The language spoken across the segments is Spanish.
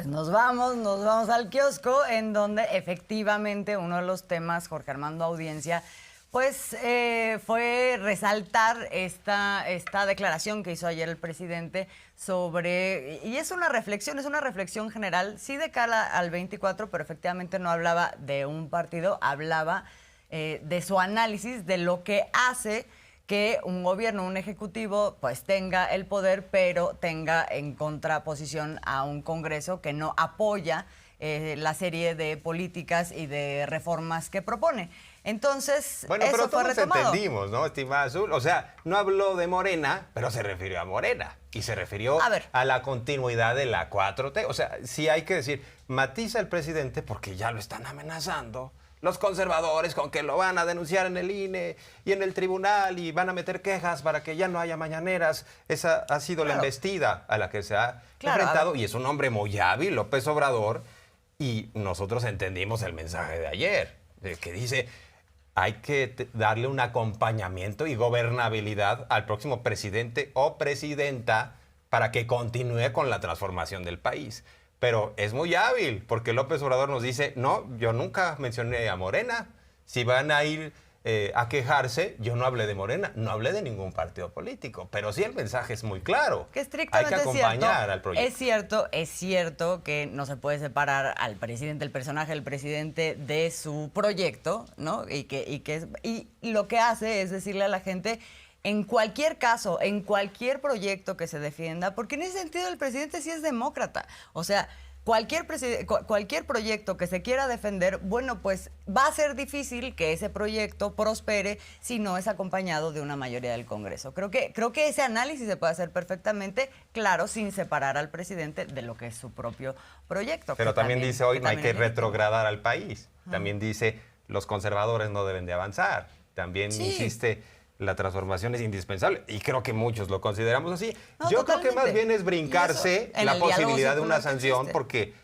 Pues nos vamos al kiosco, en donde efectivamente uno de los temas, Jorge Armando Audiencia, pues fue resaltar esta declaración que hizo ayer el presidente sobre, y es una reflexión general, sí de cara al 24, pero efectivamente no hablaba de un partido, hablaba de su análisis de lo que hace que un gobierno, un ejecutivo, pues tenga el poder, pero tenga en contraposición a un Congreso que no apoya la serie de políticas y de reformas que propone. Entonces, bueno, eso pero fue todos retomado. Entendimos, ¿no, estimada Azul? O sea, no habló de Morena, pero se refirió a Morena. Y se refirió a la continuidad de la 4T. O sea, sí hay que decir, matiza el presidente porque ya lo están amenazando los conservadores con que lo van a denunciar en el INE y en el tribunal y van a meter quejas para que ya no haya mañaneras. Esa ha sido la embestida a la que se ha enfrentado. Y es un hombre muy hábil, López Obrador. Y nosotros entendimos el mensaje de ayer, que dice, hay que darle un acompañamiento y gobernabilidad al próximo presidente o presidenta para que continúe con la transformación del país. Pero es muy hábil, porque López Obrador nos dice, no, yo nunca mencioné a Morena. Si van a ir a quejarse, yo no hablé de Morena, no hablé de ningún partido político. Pero sí el mensaje es muy claro. Que estrictamente hay que acompañar al proyecto. Es cierto que no se puede separar al presidente, el personaje del presidente, de su proyecto, ¿no? Y lo que hace es decirle a la gente, en cualquier caso, en cualquier proyecto que se defienda, porque en ese sentido el presidente sí es demócrata. O sea, cualquier proyecto que se quiera defender, bueno, pues va a ser difícil que ese proyecto prospere si no es acompañado de una mayoría del Congreso. Creo que ese análisis se puede hacer perfectamente, claro, sin separar al presidente de lo que es su propio proyecto. Pero también dice hoy no hay que retrogradar al país. También dice los conservadores no deben de avanzar. También insiste, la transformación es indispensable y creo que muchos lo consideramos así. No, yo totalmente. creo que más bien es brincarse la posibilidad de una sanción porque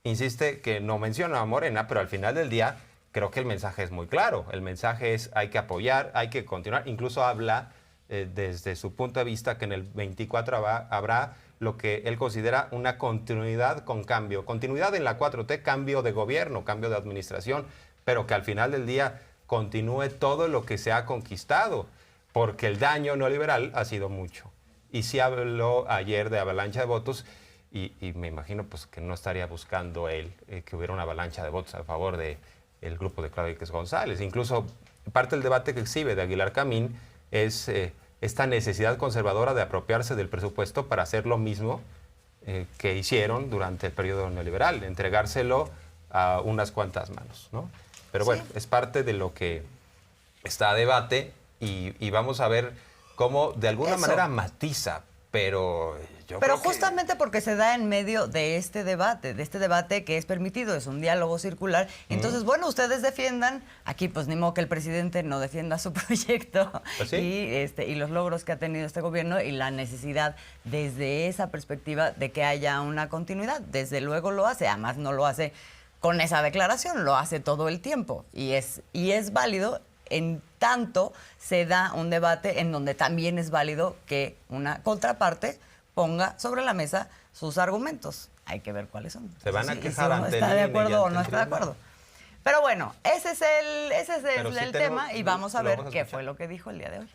insiste que no menciona a Morena, pero al final del día creo que el mensaje es muy claro. El mensaje es hay que apoyar, hay que continuar. Incluso habla desde su punto de vista que en el 24 habrá lo que él considera una continuidad con cambio. Continuidad en la 4T, cambio de gobierno, cambio de administración, pero que al final del día continúe todo lo que se ha conquistado. Porque el daño neoliberal ha sido mucho. Y sí habló ayer de avalancha de votos y me imagino pues, que no estaría buscando él que hubiera una avalancha de votos a favor del grupo de Claudio X González. Incluso parte del debate que exhibe de Aguilar Camín es esta necesidad conservadora de apropiarse del presupuesto para hacer lo mismo que hicieron durante el periodo neoliberal, entregárselo a unas cuantas manos, ¿no? Pero bueno, es parte de lo que está a debate. Y vamos a ver cómo de alguna manera matiza, pero yo creo justamente porque se da en medio de este debate que es permitido, es un diálogo circular. Entonces, bueno, ustedes defiendan, aquí pues ni modo que el presidente no defienda su proyecto ¿Pues sí? y los logros que ha tenido este gobierno y la necesidad desde esa perspectiva de que haya una continuidad. Desde luego lo hace, además no lo hace con esa declaración, lo hace todo el tiempo y es válido. En tanto se da un debate en donde también es válido que una contraparte ponga sobre la mesa sus argumentos. Hay que ver cuáles son. Se van a quejar si uno ante está de el INE acuerdo o y no ante está de acuerdo. Pero bueno, ese es el sí tema y vamos a lo ver vamos a qué escuchar. fue lo que dijo el día de hoy.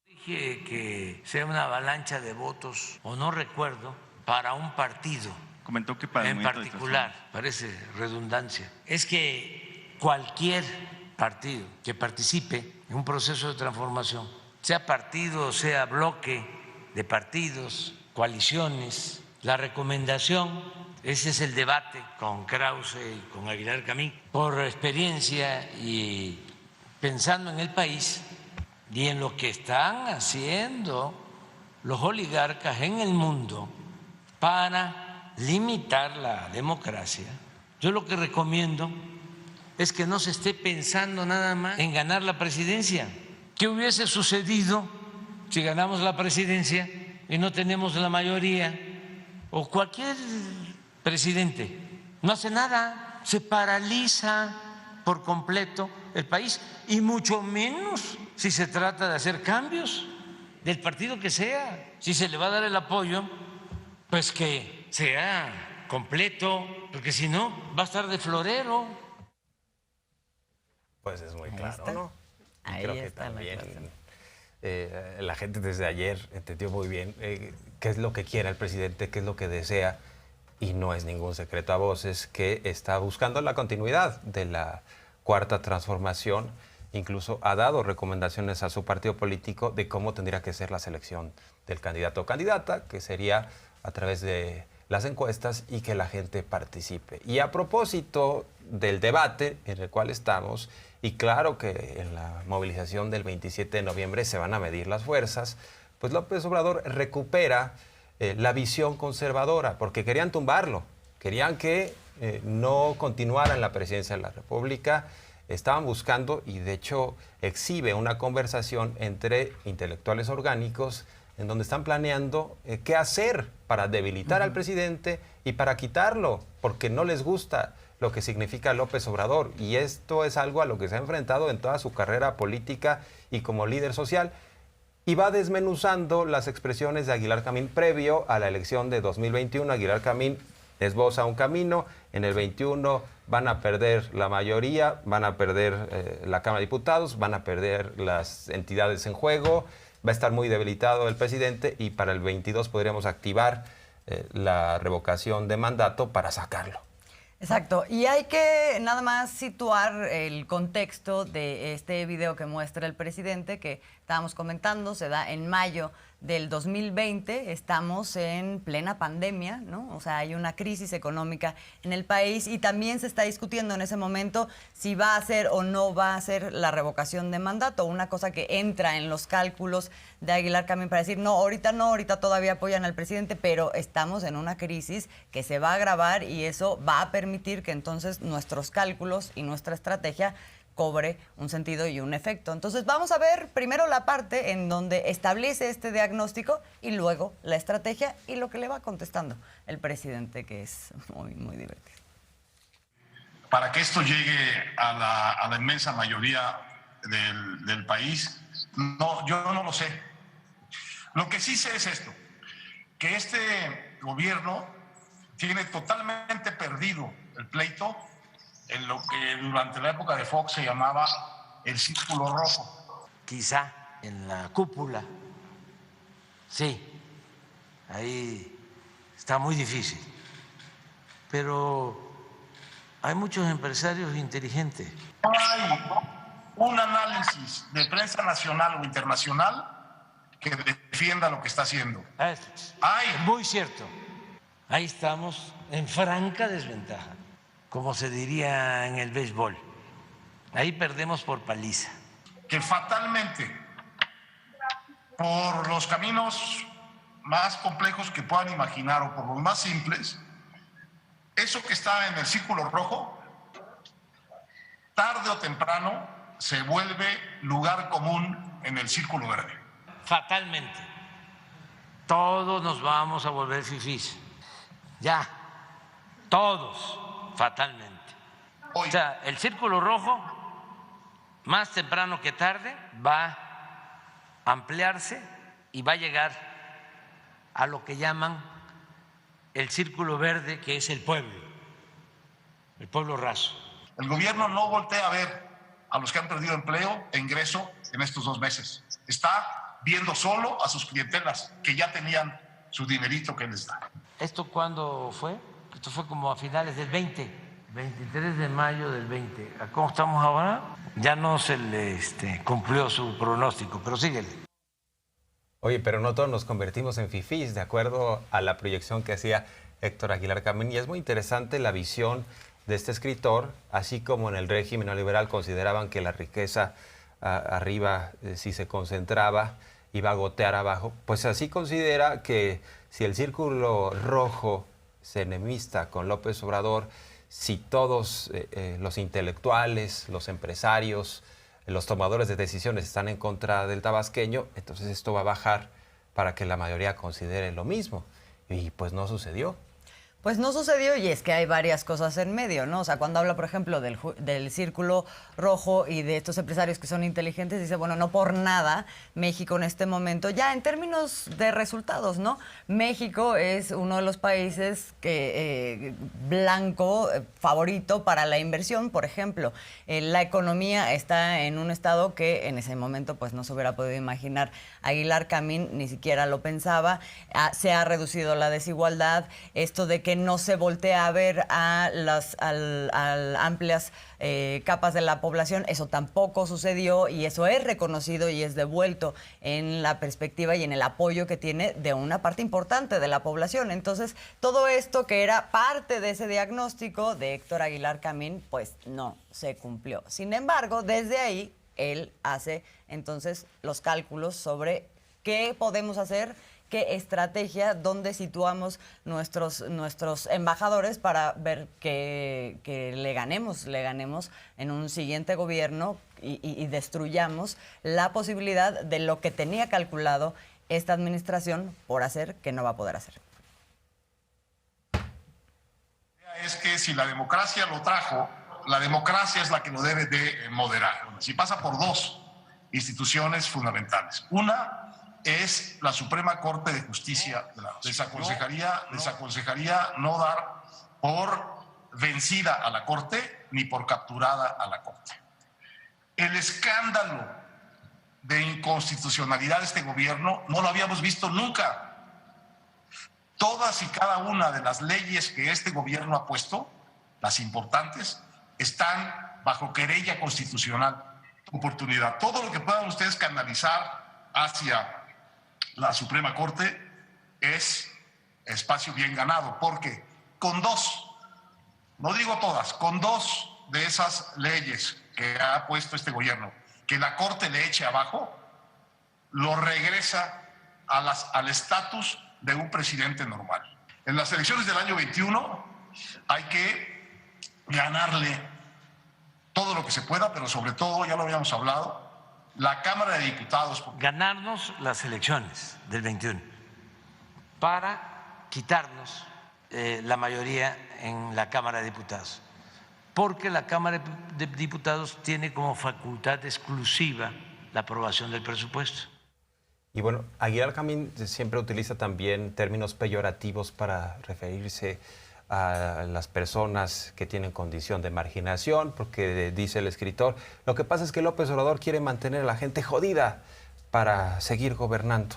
Dije que sea una avalancha de votos, o no recuerdo, para un partido. Comentó que para el en movimiento de particular, parece redundancia, es que cualquier partido que participe en un proceso de transformación, sea partido, sea bloque de partidos, coaliciones, la recomendación, ese es el debate con Krause y con Aguilar Camín, por experiencia y pensando en el país y en lo que están haciendo los oligarcas en el mundo para limitar la democracia. Yo lo que recomiendo es que no se esté pensando nada más en ganar la presidencia. ¿Qué hubiese sucedido si ganamos la presidencia y no tenemos la mayoría? O cualquier presidente no hace nada, se paraliza por completo el país, y mucho menos si se trata de hacer cambios del partido que sea. Si se le va a dar el apoyo, pues que sea completo, porque si no, va a estar de florero. Pues es muy claro, ¿no? Y Ahí creo que está también la la gente desde ayer entendió muy bien qué es lo que quiere el presidente, qué es lo que desea, y no es ningún secreto a voces que está buscando la continuidad de la Cuarta Transformación. Incluso ha dado recomendaciones a su partido político de cómo tendría que ser la selección del candidato o candidata, que sería a través de las encuestas y que la gente participe. Y a propósito del debate en el cual estamos, y claro que en la movilización del 27 de noviembre se van a medir las fuerzas, pues López Obrador recupera la visión conservadora, porque querían tumbarlo, querían que no continuara en la presidencia de la República. Estaban buscando, y de hecho exhibe una conversación entre intelectuales orgánicos en donde están planeando qué hacer para debilitar al presidente y para quitarlo, porque no les gusta lo que significa López Obrador. Y esto es algo a lo que se ha enfrentado en toda su carrera política y como líder social. Y va desmenuzando las expresiones de Aguilar Camín previo a la elección de 2021. Aguilar Camín esboza un camino, en el 21 van a perder la mayoría, van a perder la Cámara de Diputados, van a perder las entidades en juego, va a estar muy debilitado el presidente y para el 22 podríamos activar la revocación de mandato para sacarlo. Exacto, y hay que nada más situar el contexto de este video que muestra el presidente que estábamos comentando, se da en mayo del 2020, estamos en plena pandemia, ¿no? O sea, hay una crisis económica en el país y también se está discutiendo en ese momento si va a ser o no va a ser la revocación de mandato, una cosa que entra en los cálculos de Aguilar Camín para decir, no, ahorita todavía apoyan al presidente, pero estamos en una crisis que se va a agravar y eso va a permitir que entonces nuestros cálculos y nuestra estrategia cobre un sentido y un efecto. Entonces vamos a ver primero la parte en donde establece este diagnóstico y luego la estrategia y lo que le va contestando el presidente, que es muy, muy divertido. Para que esto llegue a la inmensa mayoría del país, no, yo no lo sé. Lo que sí sé es esto, que este gobierno tiene totalmente perdido el pleito en lo que durante la época de Fox se llamaba el círculo rojo. Quizá en la cúpula, sí, ahí está muy difícil, pero hay muchos empresarios inteligentes. No hay un análisis de prensa nacional o internacional que defienda lo que está haciendo. Hay, muy cierto, ahí estamos en franca desventaja, como se diría en el béisbol. Ahí perdemos por paliza. Que fatalmente, por los caminos más complejos que puedan imaginar o por los más simples, eso que está en el círculo rojo, tarde o temprano se vuelve lugar común en el círculo verde. Fatalmente. Todos nos vamos a volver fifís. Ya, todos. Fatalmente. Hoy. O sea, el círculo rojo, más temprano que tarde, va a ampliarse y va a llegar a lo que llaman el círculo verde, que es el pueblo raso. El gobierno no voltea a ver a los que han perdido empleo e ingreso en estos 2 meses. Está viendo solo a sus clientelas que ya tenían su dinerito que les da. ¿Esto cuándo fue? Esto fue como a finales del 20, 23 de mayo del 20. ¿Cómo estamos ahora? Ya no se le cumplió su pronóstico, pero síguele. Oye, pero no todos nos convertimos en fifís, de acuerdo a la proyección que hacía Héctor Aguilar Camín. Y es muy interesante la visión de este escritor, así como en el régimen neoliberal consideraban que la riqueza arriba, si se concentraba, iba a gotear abajo. Pues así considera que si el círculo rojo se enemista con López Obrador, si todos los intelectuales, los empresarios, los tomadores de decisiones están en contra del tabasqueño, entonces esto va a bajar para que la mayoría considere lo mismo. Y pues no sucedió. Pues no sucedió y es que hay varias cosas en medio, ¿no? O sea, cuando habla, por ejemplo, del círculo rojo y de estos empresarios que son inteligentes, dice, bueno, no por nada México en este momento, ya en términos de resultados, ¿no? México es uno de los países que blanco favorito para la inversión, por ejemplo. La economía está en un estado que en ese momento pues no se hubiera podido imaginar. Aguilar Camín ni siquiera lo pensaba. Se ha reducido la desigualdad. Esto de que no se voltea a ver a las amplias capas de la población, eso tampoco sucedió y eso es reconocido y es devuelto en la perspectiva y en el apoyo que tiene de una parte importante de la población. Entonces, todo esto que era parte de ese diagnóstico de Héctor Aguilar Camín, pues no se cumplió. Sin embargo, desde ahí, él hace entonces los cálculos sobre qué podemos hacer, qué estrategia, dónde situamos nuestros embajadores para ver que le ganemos en un siguiente gobierno y destruyamos la posibilidad de lo que tenía calculado esta administración por hacer que no va a poder hacer. Es que si la democracia lo trajo, la democracia es la que lo debe de moderar. Si pasa por dos instituciones fundamentales. Una es la Suprema Corte de Justicia de la Nación. Les aconsejaría no dar por vencida a la Corte ni por capturada a la Corte. El escándalo de inconstitucionalidad de este gobierno no lo habíamos visto nunca. Todas y cada una de las leyes que este gobierno ha puesto, las importantes, están bajo querella constitucional. Oportunidad. Todo lo que puedan ustedes canalizar hacia la Suprema Corte es espacio bien ganado, porque con dos, no digo todas, con dos de esas leyes que ha puesto este gobierno, que la Corte le eche abajo, lo regresa al estatus de un presidente normal. En las elecciones del año 21 hay que ganarle todo lo que se pueda, pero sobre todo, ya lo habíamos hablado, la Cámara de Diputados. Ganarnos las elecciones del 21 para quitarnos la mayoría en la Cámara de Diputados, porque la Cámara de Diputados tiene como facultad exclusiva la aprobación del presupuesto. Y bueno, Aguilar Camín siempre utiliza también términos peyorativos para referirse a las personas que tienen condición de marginación, porque dice el escritor, lo que pasa es que López Obrador quiere mantener a la gente jodida para seguir gobernando.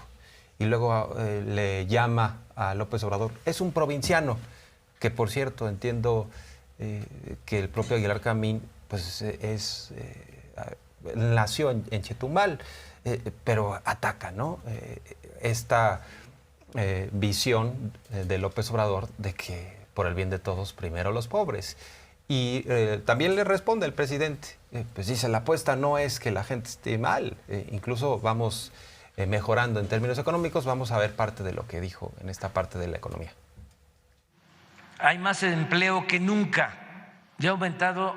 Y luego le llama a López Obrador, es un provinciano, que por cierto entiendo que el propio Aguilar Camín pues, nació en Chetumal, pero ataca, ¿no? Esta visión de López Obrador de que por el bien de todos, primero los pobres. Y también le responde el presidente, pues dice, la apuesta no es que la gente esté mal, incluso vamos mejorando en términos económicos, vamos a ver parte de lo que dijo en esta parte de la economía. Hay más empleo que nunca, ya ha aumentado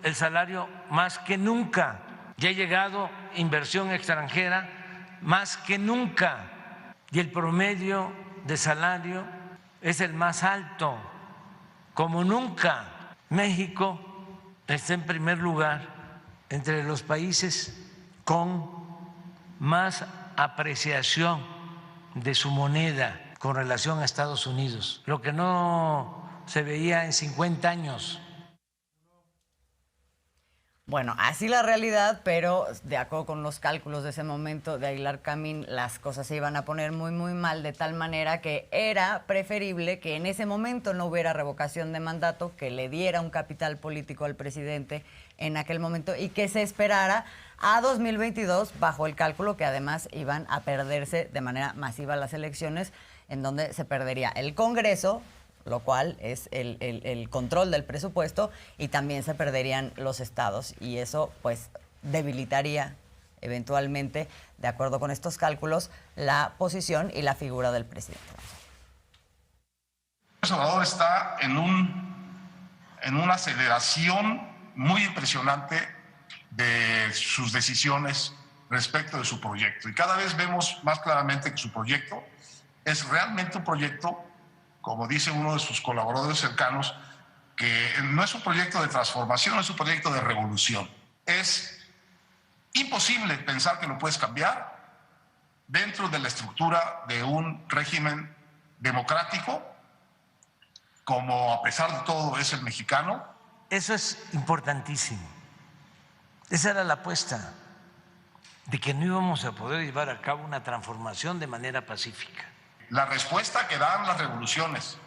el salario más que nunca, ya ha llegado inversión extranjera más que nunca y el promedio de salario es el más alto como nunca. México está en primer lugar entre los países con más apreciación de su moneda con relación a Estados Unidos, lo que no se veía en 50 años. Bueno, así la realidad, pero de acuerdo con los cálculos de ese momento de Aguilar Camín, las cosas se iban a poner muy, muy mal, de tal manera que era preferible que en ese momento no hubiera revocación de mandato, que le diera un capital político al presidente en aquel momento y que se esperara a 2022 bajo el cálculo que además iban a perderse de manera masiva las elecciones, en donde se perdería el Congreso, lo cual es el control del presupuesto, y también se perderían los estados. Y eso, pues, debilitaría eventualmente, de acuerdo con estos cálculos, la posición y la figura del presidente. El Salvador está en una aceleración muy impresionante de sus decisiones respecto de su proyecto. Y cada vez vemos más claramente que su proyecto es realmente un proyecto como dice uno de sus colaboradores cercanos, que no es un proyecto de transformación, es un proyecto de revolución. Es imposible pensar que lo puedes cambiar dentro de la estructura de un régimen democrático, como a pesar de todo es el mexicano. Eso es importantísimo. Esa era la apuesta, de que no íbamos a poder llevar a cabo una transformación de manera pacífica. La respuesta que dan las revoluciones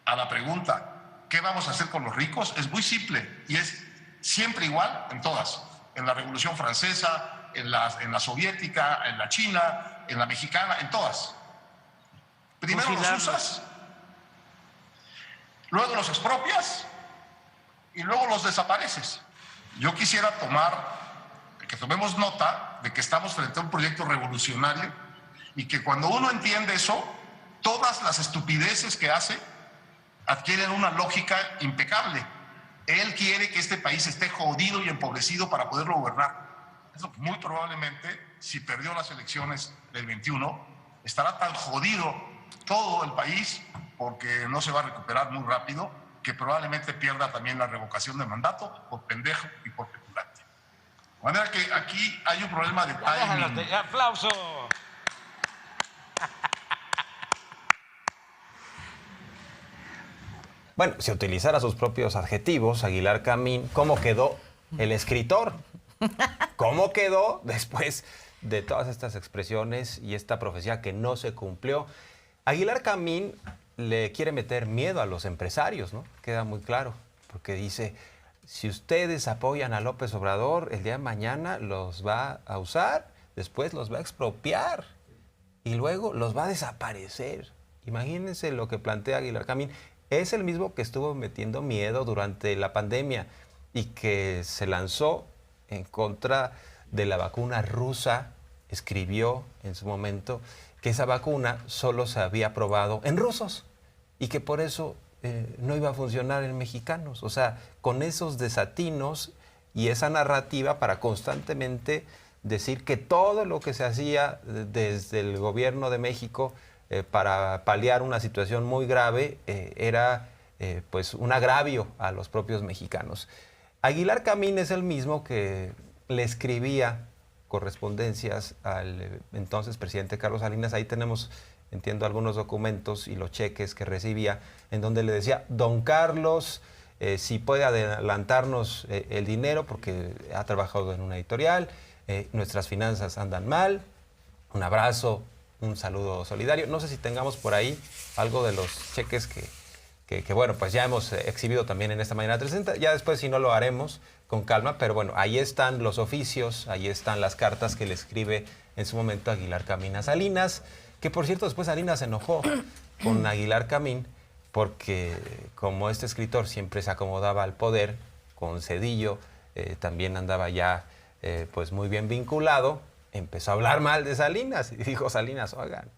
a la pregunta ¿qué vamos a hacer con los ricos? Es muy simple y es siempre igual en todas. En la Revolución Francesa, en la soviética, en la china, en la mexicana, en todas. Primero los usas, luego los expropias y luego los desapareces. Yo quisiera que tomemos nota de que estamos frente a un proyecto revolucionario y que cuando uno entiende eso, todas las estupideces que hace adquieren una lógica impecable. Él quiere que este país esté jodido y empobrecido para poderlo gobernar. Eso muy probablemente, si perdió las elecciones del 21, estará tan jodido todo el país, porque no se va a recuperar muy rápido, que probablemente pierda también la revocación de mandato por pendejo y por petulante. De manera que aquí hay un problema de timing. ¡Aplauso! Bueno, si utilizara sus propios adjetivos, Aguilar Camín, ¿cómo quedó el escritor? ¿Cómo quedó después de todas estas expresiones y esta profecía que no se cumplió? Aguilar Camín le quiere meter miedo a los empresarios, ¿no? Queda muy claro, porque dice, si ustedes apoyan a López Obrador, el día de mañana los va a usar, después los va a expropiar y luego los va a desaparecer. Imagínense lo que plantea Aguilar Camín. Es el mismo que estuvo metiendo miedo durante la pandemia y que se lanzó en contra de la vacuna rusa. Escribió en su momento que esa vacuna solo se había probado en rusos y que por eso no iba a funcionar en mexicanos. O sea, con esos desatinos y esa narrativa para constantemente decir que todo lo que se hacía desde el gobierno de México para paliar una situación muy grave era pues un agravio a los propios mexicanos. Aguilar Camín es el mismo que le escribía correspondencias al entonces presidente Carlos Salinas. Ahí tenemos, entiendo, algunos documentos y los cheques que recibía, en donde le decía, don Carlos, si puede adelantarnos el dinero porque ha trabajado en una editorial, nuestras finanzas andan mal, un abrazo, un saludo solidario. No sé si tengamos por ahí algo de los cheques que bueno, pues ya hemos exhibido también en esta mañana 360. Ya después, si no, lo haremos con calma, pero bueno, ahí están los oficios, ahí están las cartas que le escribe en su momento Aguilar Camín a Salinas, que por cierto después Salinas se enojó con Aguilar Camín porque como este escritor siempre se acomodaba al poder, con Zedillo también andaba ya pues muy bien vinculado, empezó a hablar mal de Salinas y dijo Salinas, oigan,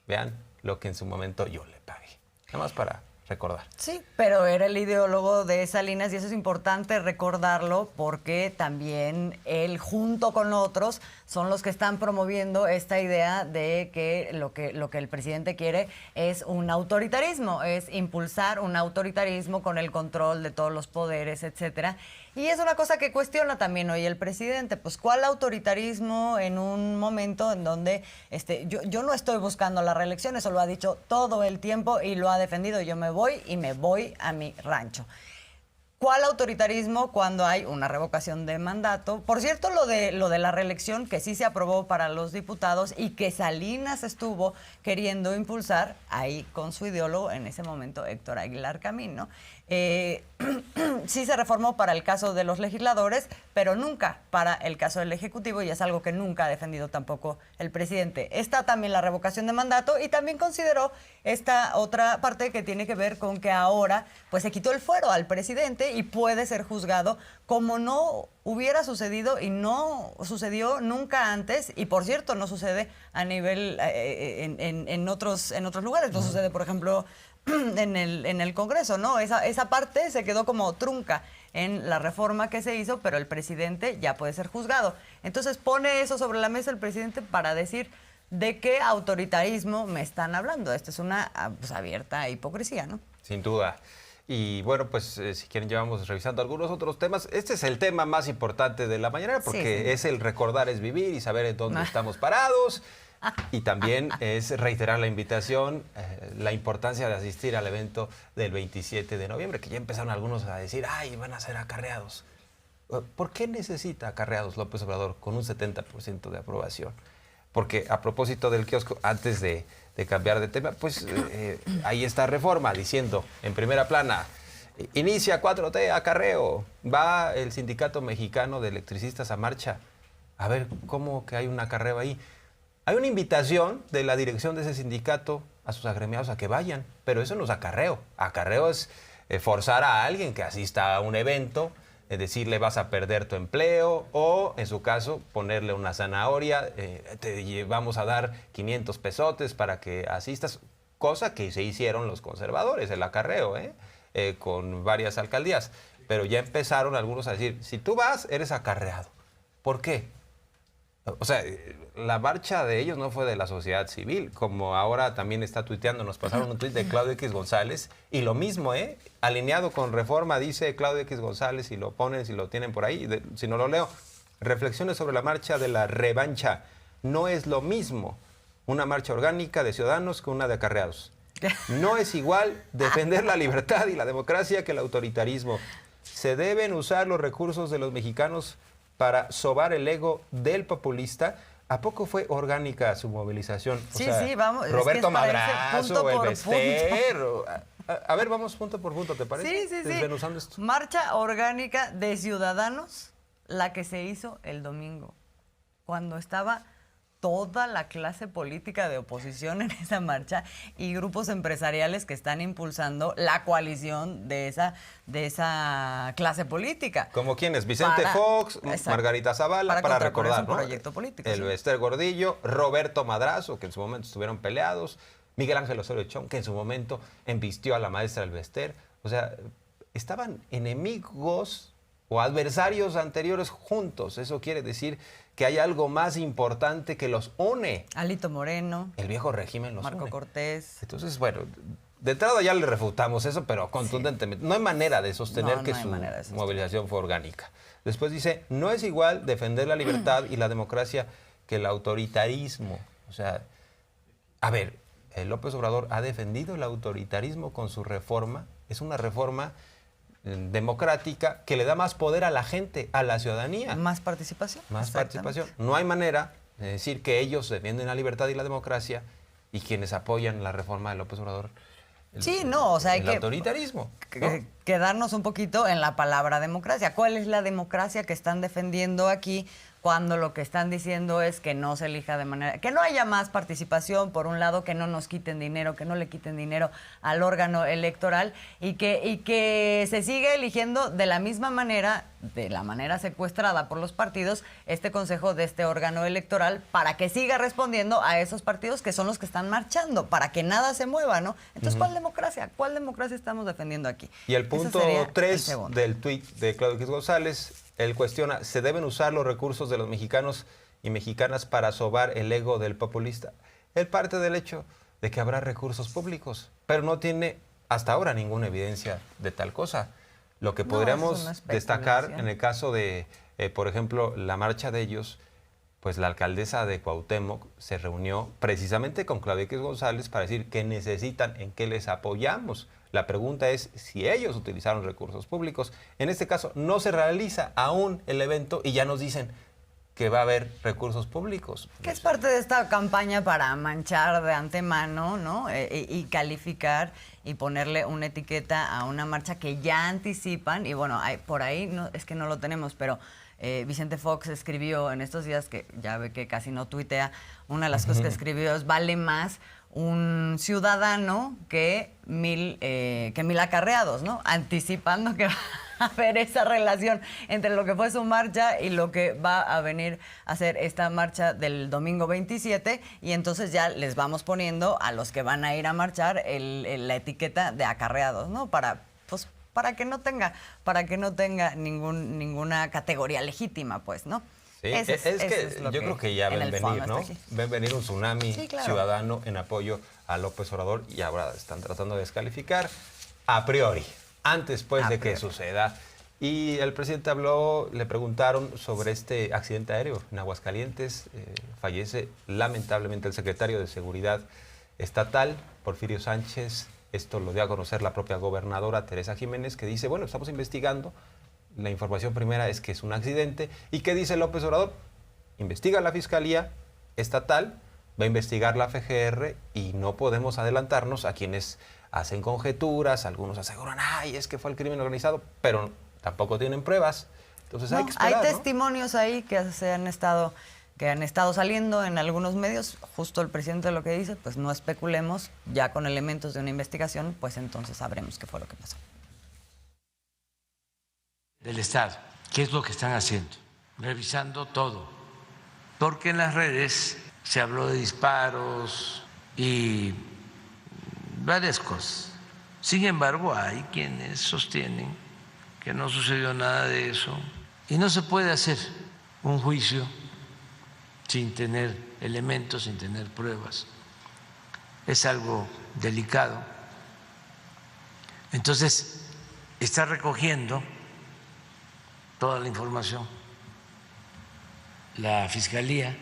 vean lo que en su momento yo le pagué. Nada más para recordar. Sí, pero era el ideólogo de Salinas y eso es importante recordarlo porque también él junto con otros son los que están promoviendo esta idea de que lo que el presidente quiere es un autoritarismo, es impulsar un autoritarismo con el control de todos los poderes, etcétera. Y es una cosa que cuestiona también hoy el presidente, pues ¿cuál autoritarismo en un momento en donde yo no estoy buscando la reelección? Eso lo ha dicho todo el tiempo y lo ha defendido. Yo me voy y me voy a mi rancho. ¿Cuál autoritarismo cuando hay una revocación de mandato? Por cierto, lo de la reelección, que sí se aprobó para los diputados y que Salinas estuvo queriendo impulsar, ahí con su ideólogo en ese momento, Héctor Aguilar Camín, ¿no? Sí se reformó para el caso de los legisladores, pero nunca para el caso del Ejecutivo, y es algo que nunca ha defendido tampoco el presidente. Está también la revocación de mandato y también consideró esta otra parte que tiene que ver con que ahora pues se quitó el fuero al presidente y puede ser juzgado como no hubiera sucedido y no sucedió nunca antes, y por cierto no sucede a nivel en otros lugares, no sucede por ejemplo en el Congreso, ¿no? Esa parte se quedó como trunca en la reforma que se hizo, pero el presidente ya puede ser juzgado. Entonces pone eso sobre la mesa el presidente para decir, ¿de qué autoritarismo me están hablando? Esto es una pues, abierta hipocresía, ¿no? Sin duda. Y bueno, pues si quieren ya vamos revisando algunos otros temas. Este es el tema más importante de la mañana porque sí. es el recordar es vivir y saber en dónde estamos parados. Y también es reiterar la invitación, la importancia de asistir al evento del 27 de noviembre, que ya empezaron algunos a decir, ay, van a ser acarreados. ¿Por qué necesita acarreados López Obrador con un 70% de aprobación? Porque a propósito del kiosco, antes de cambiar de tema, pues ahí está Reforma diciendo en primera plana, inicia 4T, acarreo, va el Sindicato Mexicano de Electricistas a marcha. A ver, ¿cómo que hay un acarreo ahí? Hay una invitación de la dirección de ese sindicato a sus agremiados a que vayan, pero eso no es acarreo. Acarreo es forzar a alguien que asista a un evento, decirle vas a perder tu empleo o, en su caso, ponerle una zanahoria, te vamos a dar 500 pesotes para que asistas, cosa que se hicieron los conservadores, el acarreo, con varias alcaldías. Pero ya empezaron algunos a decir, si tú vas, eres acarreado. ¿Por qué? O sea, la marcha de ellos no fue de la sociedad civil, como ahora también está tuiteando, nos pasaron un tuit de Claudio X González, y lo mismo, alineado con Reforma, dice Claudio X González, si lo ponen, si lo tienen por ahí, si no lo leo, reflexiones sobre la marcha de la revancha. No es lo mismo una marcha orgánica de ciudadanos que una de acarreados. No es igual defender la libertad y la democracia que el autoritarismo. Se deben usar los recursos de los mexicanos para sobar el ego del populista. ¿A poco fue orgánica su movilización? Sí, sí, vamos. Roberto es que Madrazo, el Bester. A ver, vamos punto por punto, ¿te parece? Sí. Desmenuzando esto. Marcha orgánica de ciudadanos, la que se hizo el domingo, cuando estaba toda la clase política de oposición en esa marcha y grupos empresariales que están impulsando la coalición de esa clase política. ¿Como quiénes? Vicente Fox, Margarita Zavala, para recordar, un proyecto político. El Bester Gordillo, Roberto Madrazo, que en su momento estuvieron peleados, Miguel Ángel Osorio Chong, que en su momento embistió a la maestra del Bester. O sea, estaban enemigos o adversarios anteriores juntos. Eso quiere decir que hay algo más importante que los une. Alito Moreno. El viejo régimen los Marco une. Cortés. Entonces, bueno, de entrada ya le refutamos eso, pero contundentemente. Sí. No hay manera de sostener que su movilización fue orgánica. Después dice, no es igual defender la libertad y la democracia que el autoritarismo. O sea, a ver, López Obrador ha defendido el autoritarismo con su reforma. Es una reforma democrática que le da más poder a la gente, a la ciudadanía. Más participación. Más participación. No hay manera de decir que ellos defienden la libertad y la democracia y quienes apoyan la reforma de López Obrador. Hay que autoritarismo. Quedarnos un poquito en la palabra democracia. ¿Cuál es la democracia que están defendiendo aquí cuando lo que están diciendo es que no se elija de manera, que no haya más participación, por un lado, que no nos quiten dinero, que no le quiten dinero al órgano electoral y que se siga eligiendo de la misma manera, de la manera secuestrada por los partidos, este consejo de este órgano electoral para que siga respondiendo a esos partidos que son los que están marchando, para que nada se mueva, ¿no? Entonces, ¿cuál democracia? ¿Cuál democracia estamos defendiendo aquí? Y el punto 3 del tuit de Claudio X González, él cuestiona, ¿se deben usar los recursos de los mexicanos y mexicanas para sobar el ego del populista? Él parte del hecho de que habrá recursos públicos, pero no tiene hasta ahora ninguna evidencia de tal cosa. Lo que podríamos destacar en el caso de, por ejemplo, la marcha de ellos, pues la alcaldesa de Cuauhtémoc se reunió precisamente con Claudio X González para decir qué necesitan, en qué les apoyamos. La pregunta es si ellos utilizaron recursos públicos. En este caso, no se realiza aún el evento y ya nos dicen que va a haber recursos públicos. Que es parte de esta campaña para manchar de antemano, ¿no? Y calificar y ponerle una etiqueta a una marcha que ya anticipan. Y bueno, por ahí no, es que no lo tenemos, pero Vicente Fox escribió en estos días, que ya ve que casi no tuitea, una de las cosas que escribió es: vale más un ciudadano que mil acarreados, ¿no? Anticipando que va a haber esa relación entre lo que fue su marcha y lo que va a venir a ser esta marcha del domingo 27, y entonces ya les vamos poniendo a los que van a ir a marchar la etiqueta de acarreados, ¿no? Para que no tenga ninguna categoría legítima, pues, ¿no? Sí, Ese es lo yo creo que ya en ven el fondo venir, ¿no? está aquí. Ven venir un tsunami Sí, claro. ciudadano en apoyo a López Obrador y ahora están tratando de descalificar a priori, antes pues A de que priori. suceda. Y el presidente habló, le preguntaron sobre este accidente aéreo en Aguascalientes. Fallece lamentablemente el secretario de Seguridad Estatal, Porfirio Sánchez. Esto lo dio a conocer la propia gobernadora Teresa Jiménez, que dice, bueno, estamos investigando. La información primera es que es un accidente. ¿Y qué dice López Obrador? Investiga la Fiscalía Estatal, va a investigar la FGR y no podemos adelantarnos a quienes hacen conjeturas. Algunos aseguran, ay, es que fue el crimen organizado, pero tampoco tienen pruebas. Entonces hay que esperar, hay ¿no? testimonios ahí que han estado saliendo en algunos medios. Justo el presidente lo que dice, pues no especulemos, ya con elementos de una investigación, pues entonces sabremos qué fue lo que pasó. Del Estado, ¿qué es lo que están haciendo? Revisando todo, porque en las redes se habló de disparos y varias cosas. Sin embargo, hay quienes sostienen que no sucedió nada de eso y no se puede hacer un juicio sin tener elementos, sin tener pruebas. Es algo delicado. Entonces, está recogiendo toda la información la Fiscalía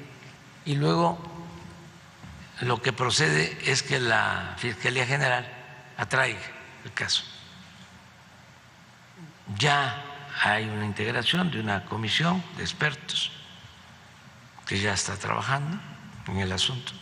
y luego lo que procede es que la Fiscalía General atraiga el caso. Ya hay una integración de una comisión de expertos que ya está trabajando en el asunto.